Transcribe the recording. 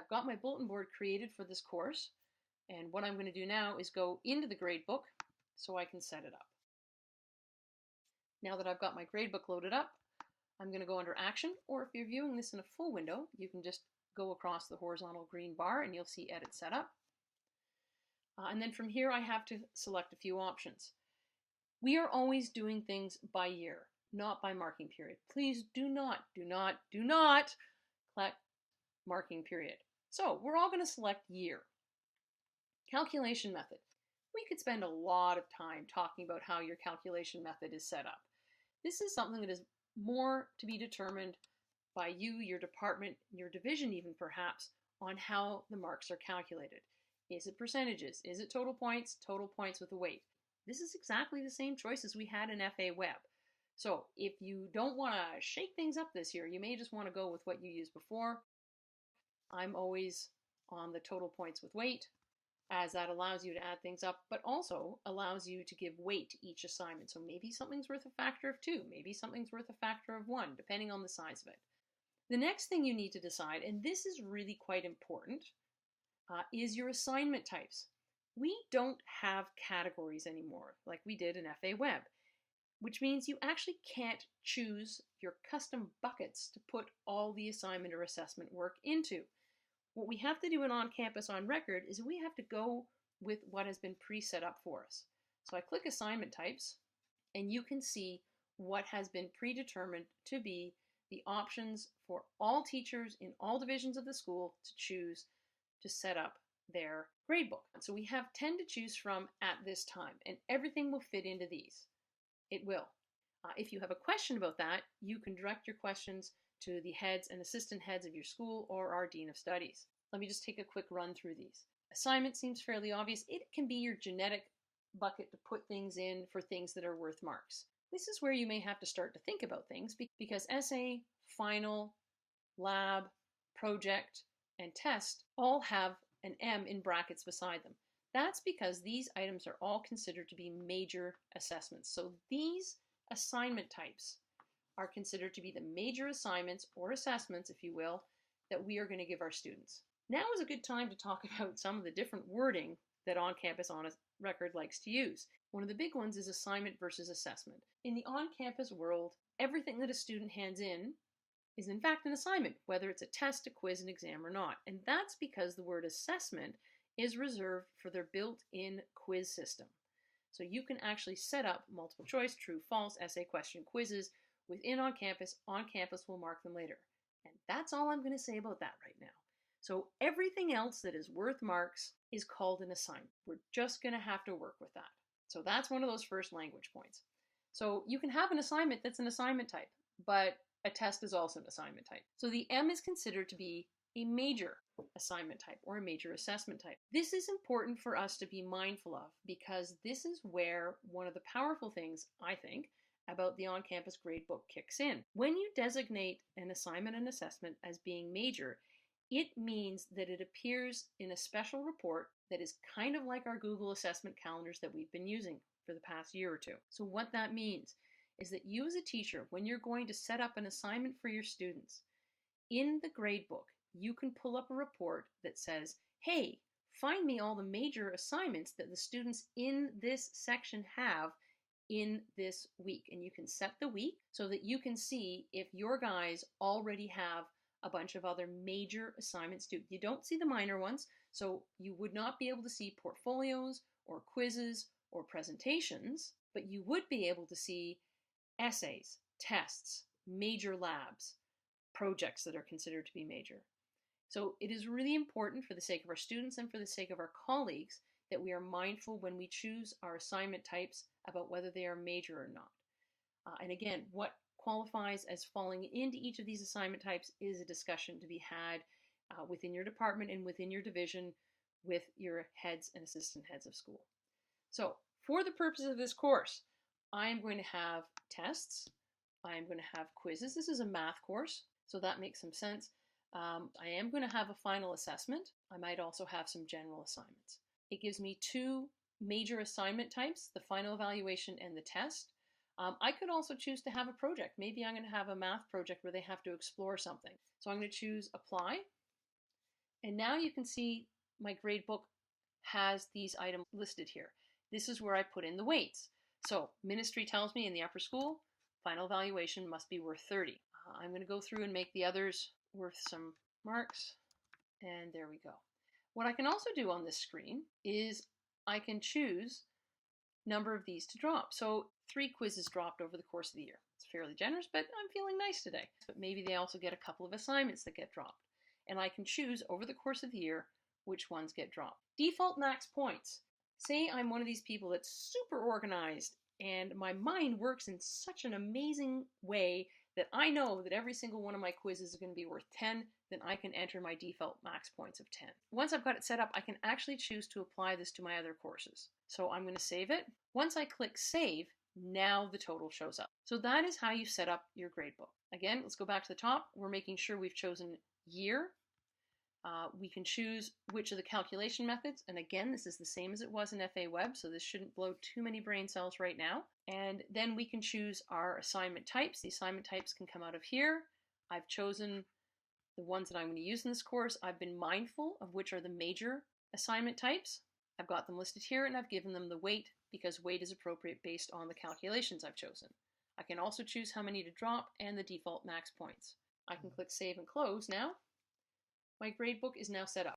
I've got my bulletin board created for this course, and what I'm going to do now is go into the gradebook so I can set it up. Now that I've got my gradebook loaded up, I'm going to go under Action, or if you're viewing this in a full window, you can just go across the horizontal green bar and you'll see Edit Setup. And then from here I have to select a few options. We are always doing things by year, not by marking period. Please do not select marking period. So we're all going to select year. Calculation method. We could spend a lot of time talking about how your calculation method is set up. This is something that is more to be determined by you, your department, your division even perhaps, on how the marks are calculated. Is it percentages? Is it total points? Total points with a weight. This is exactly the same choices we had in FA Web. So if you don't want to shake things up this year, you may just want to go with what you used before. I'm always on the total points with weight, as that allows you to add things up, but also allows you to give weight to each assignment. So maybe something's worth a factor of 2, maybe something's worth a factor of 1, depending on the size of it. The next thing you need to decide, and this is really quite important, is your assignment types. We don't have categories anymore like we did in FA Web, which means you actually can't choose your custom buckets to put all the assignment or assessment work into. What we have to do in onCampus onRecord is we have to go with what has been pre-set up for us. So I click Assignment Types, and you can see what has been predetermined to be the options for all teachers in all divisions of the school to choose to set up their gradebook. So we have 10 to choose from at this time, and everything will fit into these. It will. If you have a question about that, you can direct your questions to the heads and assistant heads of your school or our Dean of Studies. Let me just take a quick run through these. Assignment seems fairly obvious. It can be your genetic bucket to put things in for things that are worth marks. This is where you may have to start to think about things because essay, final, lab, project, and test all have an M in brackets beside them. That's because these items are all considered to be major assessments. So these assignment types are considered to be the major assignments or assessments, if you will, that we are going to give our students. Now is a good time to talk about some of the different wording that onCampus onRecord likes to use. One of the big ones is assignment versus assessment. In the on-campus world, everything that a student hands in is in fact an assignment, whether it's a test, a quiz, an exam, or not. And that's because the word assessment is reserved for their built-in quiz system. So you can actually set up multiple choice, true, false, essay, question, quizzes within onCampus. onCampus will mark them later. And that's all I'm going to say about that right now. So everything else that is worth marks is called an assignment. We're just going to have to work with that. So that's one of those first language points. So you can have an assignment that's an assignment type, but a test is also an assignment type. So the M is considered to be a major assignment type or a major assessment type. This is important for us to be mindful of because this is where one of the powerful things, I think, about the on-campus gradebook kicks in. When you designate an assignment and assessment as being major, it means that it appears in a special report that is kind of like our Google assessment calendars that we've been using for the past year or two. So what that means is that you as a teacher, when you're going to set up an assignment for your students, in the gradebook, you can pull up a report that says, hey, find me all the major assignments that the students in this section have in this week. And you can set the week so that you can see if your guys already have a bunch of other major assignments due. You don't see the minor ones, so you would not be able to see portfolios or quizzes or presentations, but you would be able to see essays, tests, major labs, projects that are considered to be major. So it is really important for the sake of our students and for the sake of our colleagues that we are mindful when we choose our assignment types about whether they are major or not. And again, what qualifies as falling into each of these assignment types is a discussion to be had within your department and within your division with your heads and assistant heads of school. So for the purpose of this course, I am going to have tests. I am going to have quizzes. This is a math course, so that makes some sense. I am going to have a final assessment. I might also have some general assignments. It gives me 2 major assignment types, the final evaluation and the test. I could also choose to have a project. Maybe I'm going to have a math project where they have to explore something. So I'm going to choose Apply, And now you can see my gradebook has these items listed here. This is where I put in the weights. So ministry tells me in the upper school, final evaluation must be worth 30. I'm going to go through and make the others worth some marks. And there we go. What I can also do on this screen is I can choose number of these to drop. So 3 quizzes dropped over the course of the year. It's fairly generous, but I'm feeling nice today. But maybe they also get a couple of assignments that get dropped. And I can choose over the course of the year which ones get dropped. Default max points. Say I'm one of these people that's super organized and my mind works in such an amazing way that I know that every single one of my quizzes is going to be worth 10, then I can enter my default max points of 10. Once I've got it set up, I can actually choose to apply this to my other courses. So I'm going to save it. Once I click save, now the total shows up. So that is how you set up your gradebook. Again, let's go back to the top. We're making sure we've chosen year. We can choose which of the calculation methods, and again, this is the same as it was in FA Web, so this shouldn't blow too many brain cells right now. And then we can choose our assignment types. The assignment types can come out of here. I've chosen the ones that I'm going to use in this course. I've been mindful of which are the major assignment types. I've got them listed here, and I've given them the weight because weight is appropriate based on the calculations I've chosen. I can also choose how many to drop and the default max points. I can click save and close now. My gradebook is now set up.